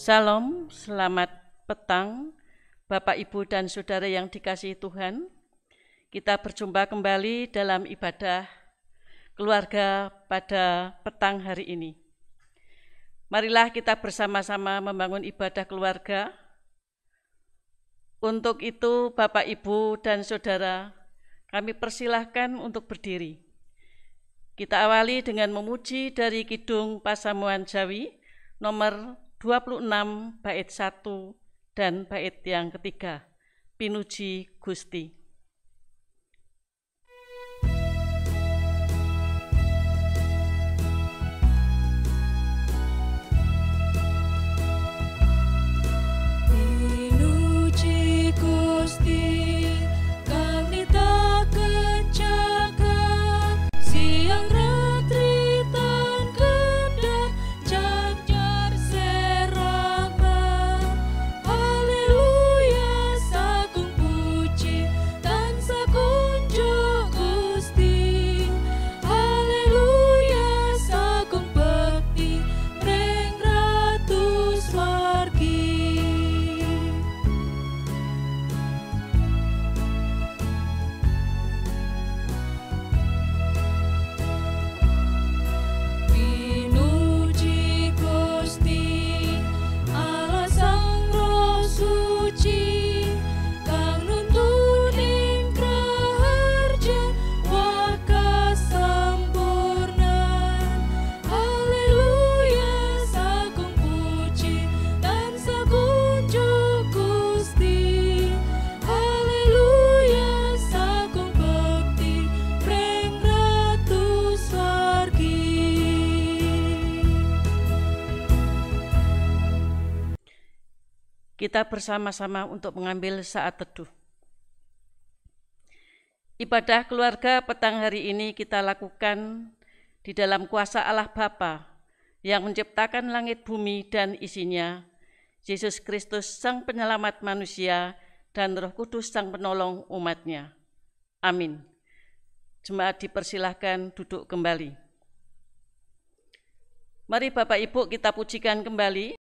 Salam, selamat petang, Bapak, Ibu, dan Saudara yang dikasihi Tuhan. Kita berjumpa kembali dalam ibadah keluarga pada petang hari ini. Marilah kita bersama-sama membangun ibadah keluarga. Untuk itu, Bapak, Ibu, dan Saudara, kami persilahkan untuk berdiri. Kita awali dengan memuji dari Kidung Pasamuan Jawi nomor 26 bait 1 dan bait yang ketiga, Pinuji Gusti. Pinuji Gusti kang nitaken jagat siang ratri tan kendhat jajar seraman. Haleluya sagung puji tansah kunjuk Gusti. Haleluya sagung bekti mring Ratu Swargi. Pinuji Gusti Allah Sang Roh Suci kang nuntun ing praharjan wakasampurnan. Haleluya sagung puji tansah kunjuk Gusti. Haleluya sagung bekti mring Ratu Swargi. Kita bersama-sama untuk mengambil saat teduh. Ibadah keluarga petang hari ini kita lakukan di dalam kuasa Allah Bapa yang menciptakan langit bumi dan isinya, Yesus Kristus Sang Penyelamat manusia, dan Roh Kudus Sang Penolong umatnya. Amin. Jemaat dipersilahkan duduk kembali. Mari Bapak Ibu kita pujikan kembali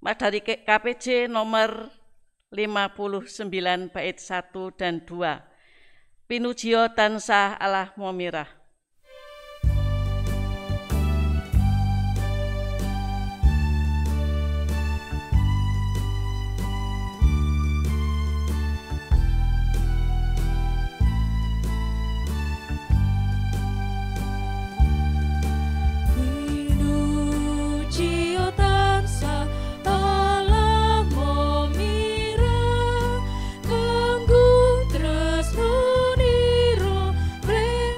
dari KPJ nomor 59 bait 1 dan 2. Pinujio tansah Allah momirah. Pinujio tansah Allah momirah kanggo tresnanira mring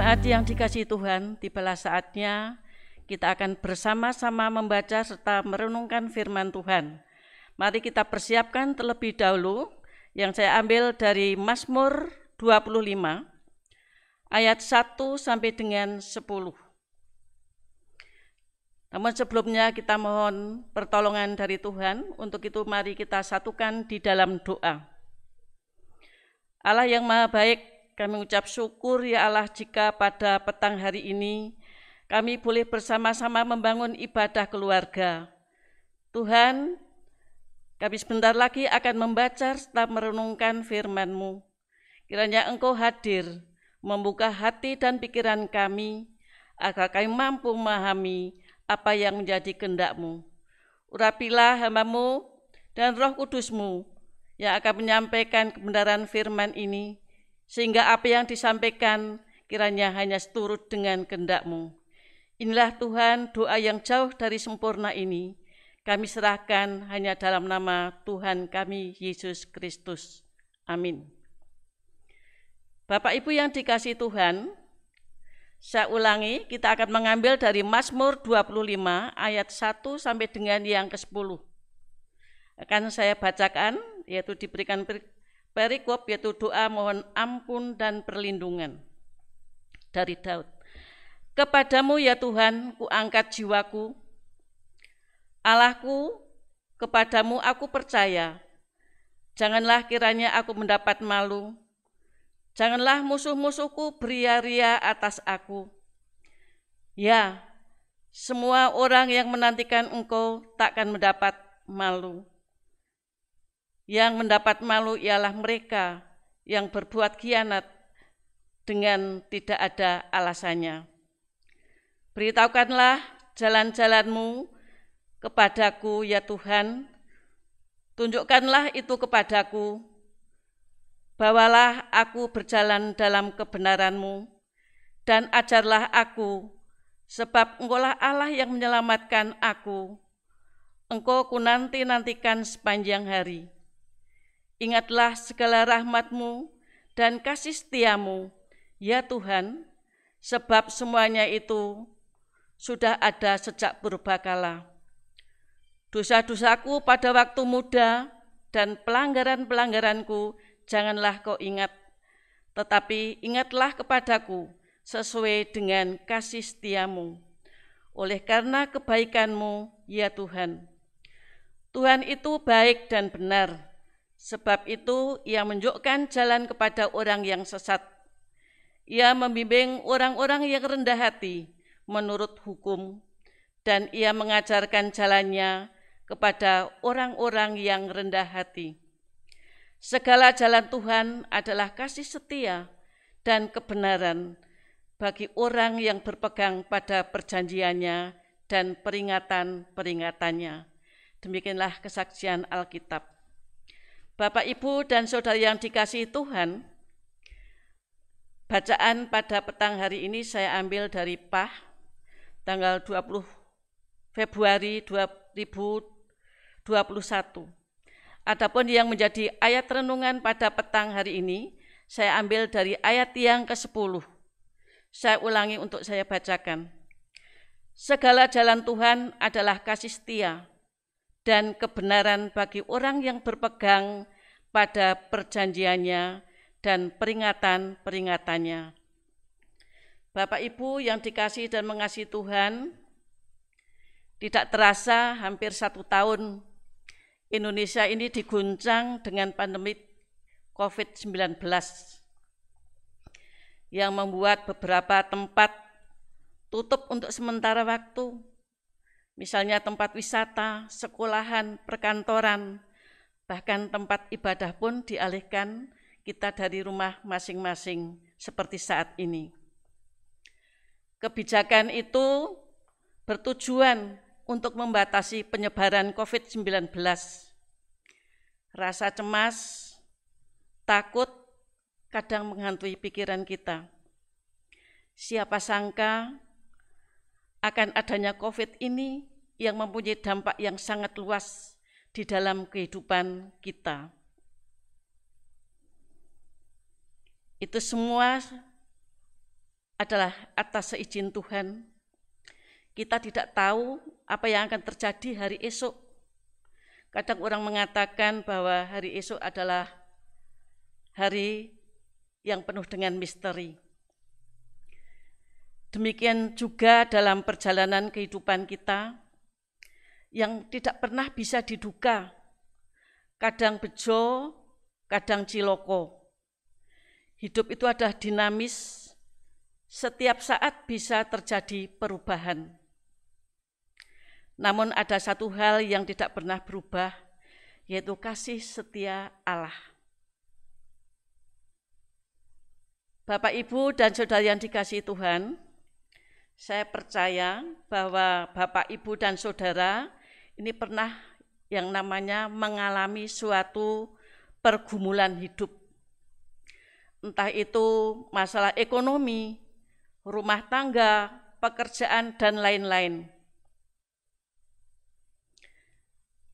Jemaat yang dikasihi Tuhan, tibalah saatnya kita akan bersama-sama membaca serta merenungkan firman Tuhan. Mari kita persiapkan terlebih dahulu yang saya ambil dari Mazmur 25 ayat 1 sampai dengan 10. Namun sebelumnya kita mohon pertolongan dari Tuhan. Untuk itu mari kita satukan di dalam doa. Allah yang Maha Baik, kami ucap syukur ya Allah jika pada petang hari ini kami boleh bersama-sama membangun ibadah keluarga. Tuhan, kami sebentar lagi akan membaca serta merenungkan firman-Mu. Kiranya Engkau hadir, membuka hati dan pikiran kami, agar kami mampu memahami apa yang menjadi kehendak-Mu. Urapilah hamba-Mu dan Roh Kudus-Mu yang akan menyampaikan kebenaran firman ini, sehingga apa yang disampaikan kiranya hanya seturut dengan kehendak-Mu. Inilah Tuhan doa yang jauh dari sempurna ini, kami serahkan hanya dalam nama Tuhan kami Yesus Kristus. Amin. Bapak Ibu yang dikasihi Tuhan, saya ulangi, kita akan mengambil dari Mazmur 25 ayat 1 sampai dengan yang ke-10. Akan saya bacakan, yaitu diberikan perikop, yaitu doa mohon ampun dan perlindungan dari Daud. Kepadamu ya Tuhan, kuangkat jiwaku. Allahku, kepadamu aku percaya. Janganlah kiranya aku mendapat malu. Janganlah musuh-musuhku beria-ria atas aku. Ya, semua orang yang menantikan Engkau takkan mendapat malu. Yang mendapat malu ialah mereka yang berbuat khianat dengan tidak ada alasannya. Beritahukanlah jalan-jalan-Mu kepadaku ya Tuhan, tunjukkanlah itu kepadaku. Bawalah aku berjalan dalam kebenaran-Mu dan ajarlah aku, sebab Engkaulah Allah yang menyelamatkan aku. Engkau ku nanti-nantikan sepanjang hari. Ingatlah segala rahmat-Mu dan kasih setia-Mu, ya Tuhan, sebab semuanya itu sudah ada sejak purbakala. Dosa-dosaku pada waktu muda dan pelanggaran-pelanggaranku janganlah Kau ingat, tetapi ingatlah kepadaku sesuai dengan kasih setia-Mu, oleh karena kebaikan-Mu, ya Tuhan. Tuhan itu baik dan benar. Sebab itu Ia menunjukkan jalan kepada orang yang sesat. Ia membimbing orang-orang yang rendah hati menurut hukum, dan Ia mengajarkan jalannya kepada orang-orang yang rendah hati. Segala jalan Tuhan adalah kasih setia dan kebenaran bagi orang yang berpegang pada perjanjiannya dan peringatan-peringatannya. Demikianlah kesaksian Alkitab. Bapak, Ibu, dan Saudara yang dikasihi Tuhan, bacaan pada petang hari ini saya ambil dari PAH, tanggal 20 Februari 2021. Adapun yang menjadi ayat renungan pada petang hari ini, saya ambil dari ayat yang ke-10. Saya ulangi untuk saya bacakan. Segala jalan Tuhan adalah kasih setia dan kebenaran bagi orang yang berpegang pada perjanjiannya dan peringatan-peringatannya. Bapak Ibu yang dikasihi dan mengasihi Tuhan, tidak terasa hampir 1 tahun Indonesia ini diguncang dengan pandemi COVID-19 yang membuat beberapa tempat tutup untuk sementara waktu. Misalnya tempat wisata, sekolahan, perkantoran, bahkan tempat ibadah pun dialihkan kita dari rumah masing-masing seperti saat ini. Kebijakan itu bertujuan untuk membatasi penyebaran COVID-19. Rasa cemas, takut kadang menghantui pikiran kita. Siapa sangka akan adanya COVID ini yang mempunyai dampak yang sangat luas di dalam kehidupan kita. Itu semua adalah atas seizin Tuhan. Kita tidak tahu apa yang akan terjadi hari esok. Kadang orang mengatakan bahwa hari esok adalah hari yang penuh dengan misteri. Demikian juga dalam perjalanan kehidupan kita yang tidak pernah bisa diduga, kadang bejo, kadang ciloko. Hidup itu adalah dinamis, setiap saat bisa terjadi perubahan. Namun ada satu hal yang tidak pernah berubah, yaitu kasih setia Allah. Bapak, Ibu, dan saudara yang dikasihi Tuhan, saya percaya bahwa Bapak, Ibu, dan saudara ini pernah yang namanya mengalami suatu pergumulan hidup. Entah itu masalah ekonomi, rumah tangga, pekerjaan, dan lain-lain.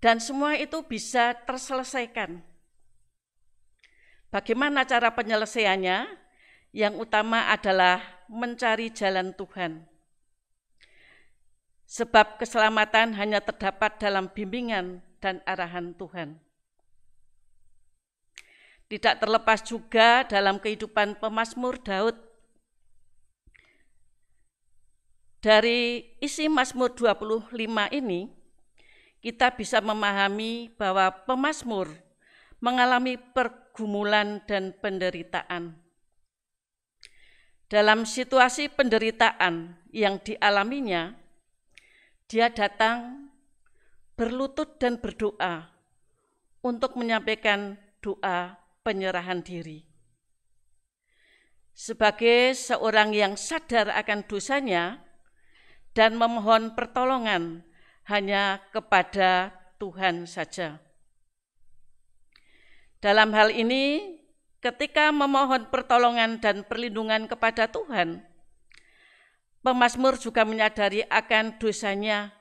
Dan semua itu bisa terselesaikan. Bagaimana cara penyelesaiannya? Yang utama adalah mencari jalan Tuhan. Sebab keselamatan hanya terdapat dalam bimbingan dan arahan Tuhan. Tidak terlepas juga dalam kehidupan pemazmur Daud. Dari isi Mazmur 25 ini, kita bisa memahami bahwa pemazmur mengalami pergumulan dan penderitaan. Dalam situasi penderitaan yang dialaminya, dia datang berlutut dan berdoa untuk menyampaikan doa penyerahan diri. Sebagai seorang yang sadar akan dosanya dan memohon pertolongan hanya kepada Tuhan saja. Dalam hal ini, ketika memohon pertolongan dan perlindungan kepada Tuhan, pemazmur juga menyadari akan dosanya,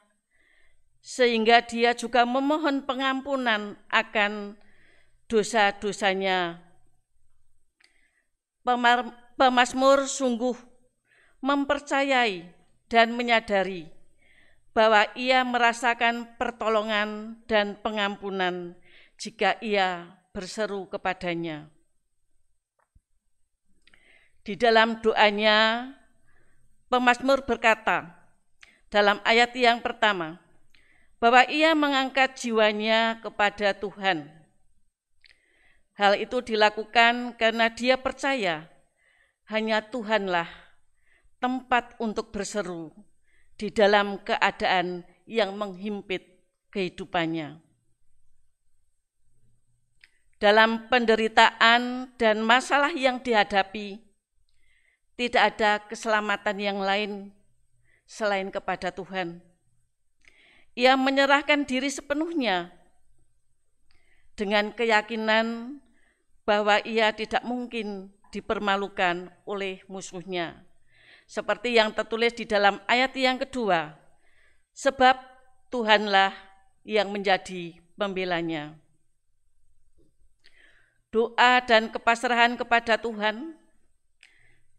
sehingga dia juga memohon pengampunan akan dosa-dosanya. Pemazmur sungguh mempercayai dan menyadari bahwa ia merasakan pertolongan dan pengampunan jika ia berseru kepadanya. Di dalam doanya, pemazmur berkata dalam ayat yang pertama bahwa ia mengangkat jiwanya kepada Tuhan. Hal itu dilakukan karena dia percaya hanya Tuhanlah tempat untuk berseru di dalam keadaan yang menghimpit kehidupannya. Dalam penderitaan dan masalah yang dihadapi, tidak ada keselamatan yang lain selain kepada Tuhan. Ia menyerahkan diri sepenuhnya dengan keyakinan bahwa ia tidak mungkin dipermalukan oleh musuhnya. Seperti yang tertulis di dalam ayat yang kedua, sebab Tuhanlah yang menjadi pembelanya. Doa dan kepasrahan kepada Tuhan,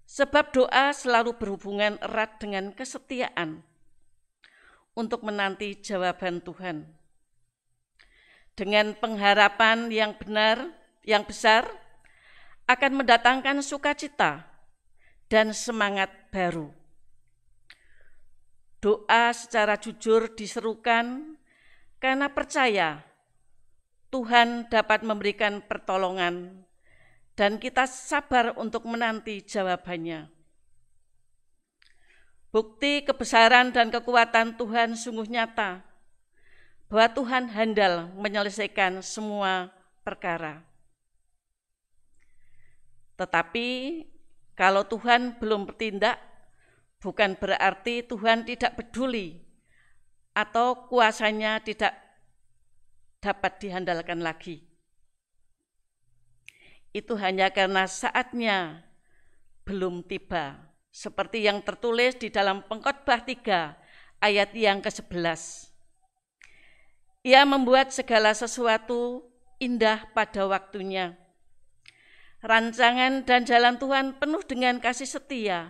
sebab doa selalu berhubungan erat dengan kesetiaan untuk menanti jawaban Tuhan. Dengan pengharapan yang benar, yang besar, akan mendatangkan sukacita dan semangat baru. Doa secara jujur diserukan karena percaya Tuhan dapat memberikan pertolongan dan kita sabar untuk menanti jawabannya. Bukti kebesaran dan kekuatan Tuhan sungguh nyata bahwa Tuhan handal menyelesaikan semua perkara. Tetapi kalau Tuhan belum bertindak, bukan berarti Tuhan tidak peduli atau kuasanya tidak dapat dihandalkan lagi. Itu hanya karena saatnya belum tiba, seperti yang tertulis di dalam Pengkhotbah 3 ayat yang ke-11. Ia membuat segala sesuatu indah pada waktunya. Rancangan dan jalan Tuhan penuh dengan kasih setia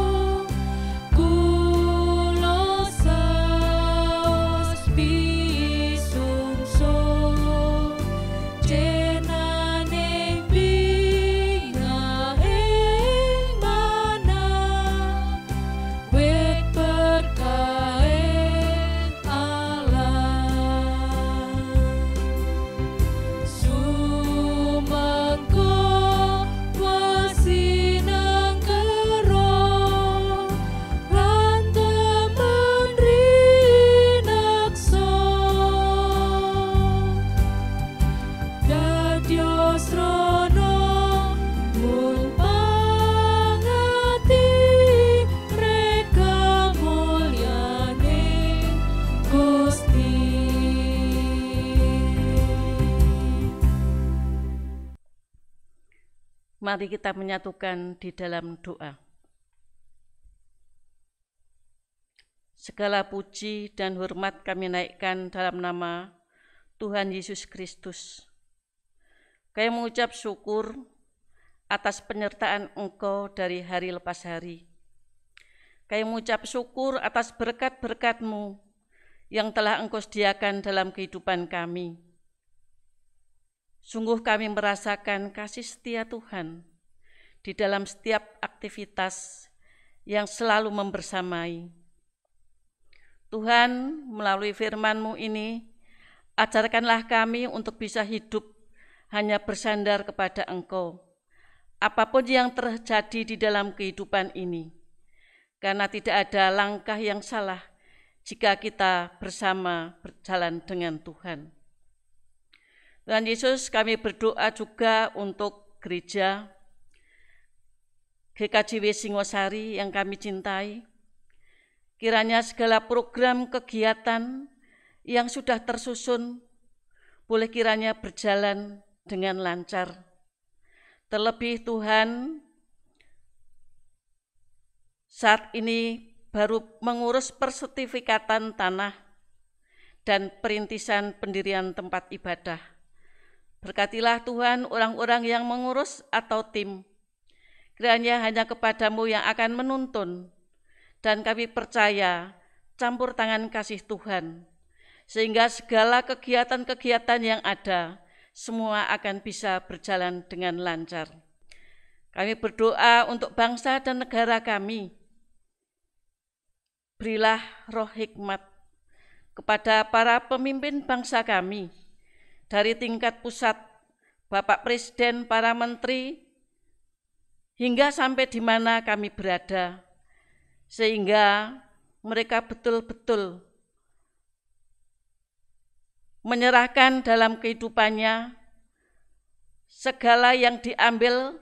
Mari kita menyatukan di dalam doa. Segala puji dan hormat kami naikkan dalam nama Tuhan Yesus Kristus. Kami mengucap syukur atas penyertaan Engkau dari hari lepas hari. Kami mengucap syukur atas berkat-berkat-Mu yang telah Engkau sediakan dalam kehidupan kami. Sungguh kami merasakan kasih setia Tuhan di dalam setiap aktivitas yang selalu membersamai. Tuhan, melalui firman-Mu ini, ajarkanlah kami untuk bisa hidup hanya bersandar kepada Engkau, apapun yang terjadi di dalam kehidupan ini, karena tidak ada langkah yang salah jika kita bersama berjalan dengan Tuhan. Tuhan Yesus, kami berdoa juga untuk gereja GKJW Singosari yang kami cintai. Kiranya segala program kegiatan yang sudah tersusun boleh kiranya berjalan dengan lancar. Terlebih Tuhan, saat ini baru mengurus persertifikatan tanah dan perintisan pendirian tempat ibadah. Berkatilah Tuhan orang-orang yang mengurus atau tim. Kiranya hanya kepada-Mu yang akan menuntun, dan kami percaya campur tangan kasih Tuhan, sehingga segala kegiatan-kegiatan yang ada, semua akan bisa berjalan dengan lancar. Kami berdoa untuk bangsa dan negara kami. Berilah roh hikmat kepada para pemimpin bangsa kami, dari tingkat pusat, Bapak Presiden, para menteri, hingga sampai di mana kami berada, sehingga mereka betul-betul menyerahkan dalam kehidupannya segala yang diambil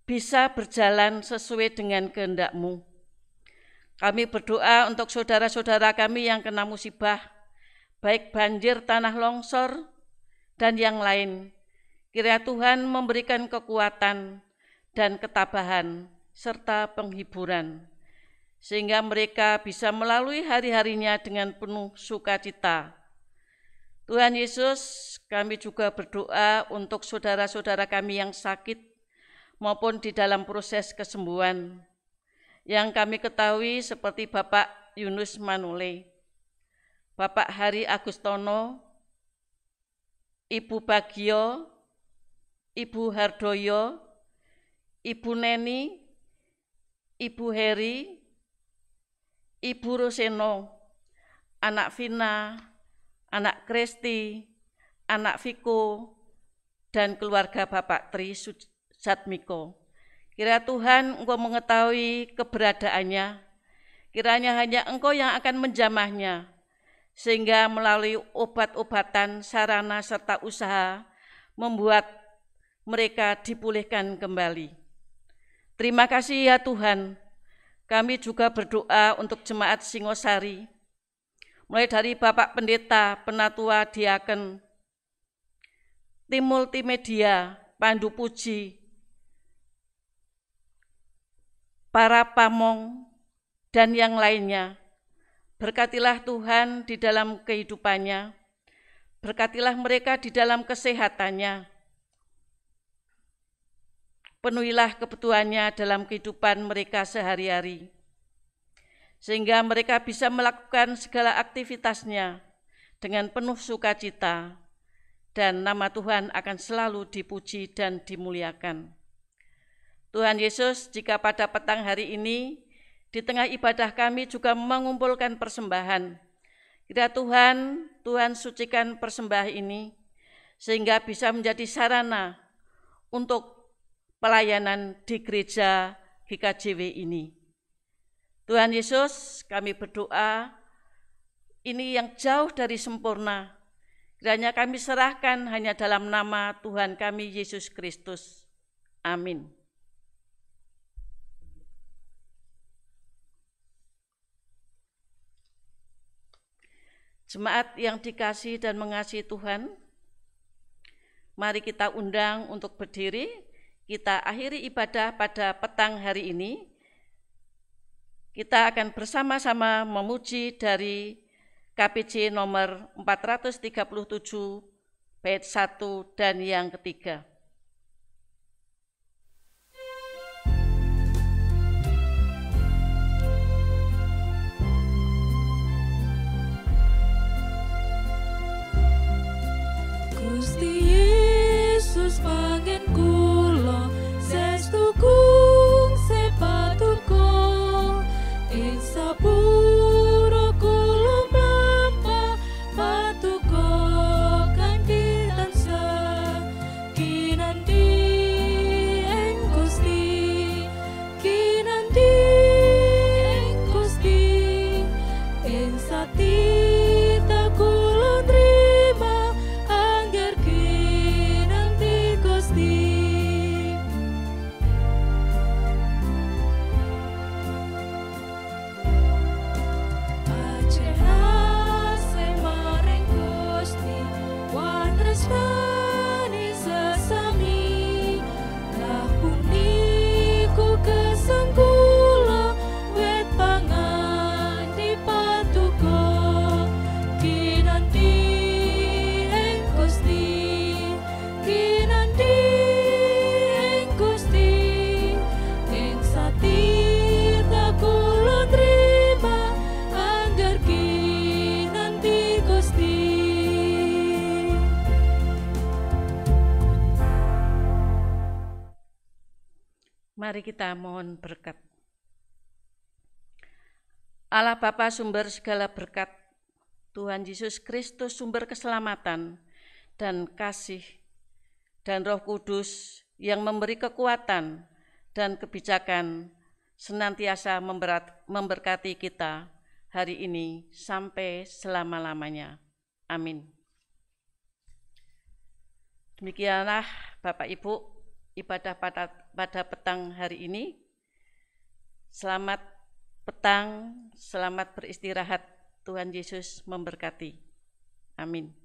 bisa berjalan sesuai dengan kehendak-Mu. Kami berdoa untuk saudara-saudara kami yang kena musibah, baik banjir, tanah longsor, dan yang lain. Kiranya Tuhan memberikan kekuatan dan ketabahan serta penghiburan, sehingga mereka bisa melalui hari-harinya dengan penuh sukacita. Tuhan Yesus, kami juga berdoa untuk saudara-saudara kami yang sakit maupun di dalam proses kesembuhan, yang kami ketahui seperti Bapak Yunus Manule, Bapak Hari Agustono, Ibu Bagio, Ibu Hardoyo, Ibu Neni, Ibu Heri, Ibu Roseno, anak Vina, anak Kristi, anak Viko, dan keluarga Bapak Tri Sujatmiko. Kiranya Tuhan Engkau mengetahui keberadaannya, kiranya hanya Engkau yang akan menjamahnya, sehingga melalui obat-obatan, sarana, serta usaha, membuat mereka dipulihkan kembali. Terima kasih ya Tuhan. Kami juga berdoa untuk jemaat Singosari, mulai dari Bapak Pendeta, Penatua, Diaken, tim multimedia, Pandu Puji, para pamong, dan yang lainnya. Berkatilah Tuhan di dalam kehidupannya, berkatilah mereka di dalam kesehatannya, penuhilah kebutuhannya dalam kehidupan mereka sehari-hari, sehingga mereka bisa melakukan segala aktivitasnya dengan penuh sukacita, dan nama Tuhan akan selalu dipuji dan dimuliakan. Tuhan Yesus, jika pada petang hari ini, di tengah ibadah kami juga mengumpulkan persembahan, kiranya Tuhan sucikan persembahan ini, sehingga bisa menjadi sarana untuk pelayanan di gereja GKJW ini. Tuhan Yesus, kami berdoa, ini yang jauh dari sempurna, kiranya kami serahkan hanya dalam nama Tuhan kami Yesus Kristus. Amin. Jemaat yang dikasihi dan mengasihi Tuhan, mari kita undang untuk berdiri. kita akhiri ibadah pada petang hari ini. Kita akan bersama-sama memuji dari KPJ nomor 437 bait 1 dan yang ketiga. Gusti Yesus pangen kula sestu kung sepatuko ing sapura kula mlampah patuko kanthi tansah kinanti ing Gusti kinanti ing Gusti ing satita kula nrima angger kinanti Gusti. Ajenase maring Gusti wan tresnani sesami lah puniku keseng kula wit pangan di patuko kinanti ing Gusti kinanti ing Gusti ing satita kula nrima angger kinanti Gusti. Mari kita mohon berkat. Allah Bapa sumber segala berkat, Tuhan Yesus Kristus sumber keselamatan dan kasih, dan Roh Kudus yang memberi kekuatan dan kebijakan senantiasa memberkati kita hari ini sampai selama-lamanya. Amin. Demikianlah Bapak Ibu ibadah pada petang hari ini. Selamat petang, selamat beristirahat. Tuhan Yesus memberkati. Amin.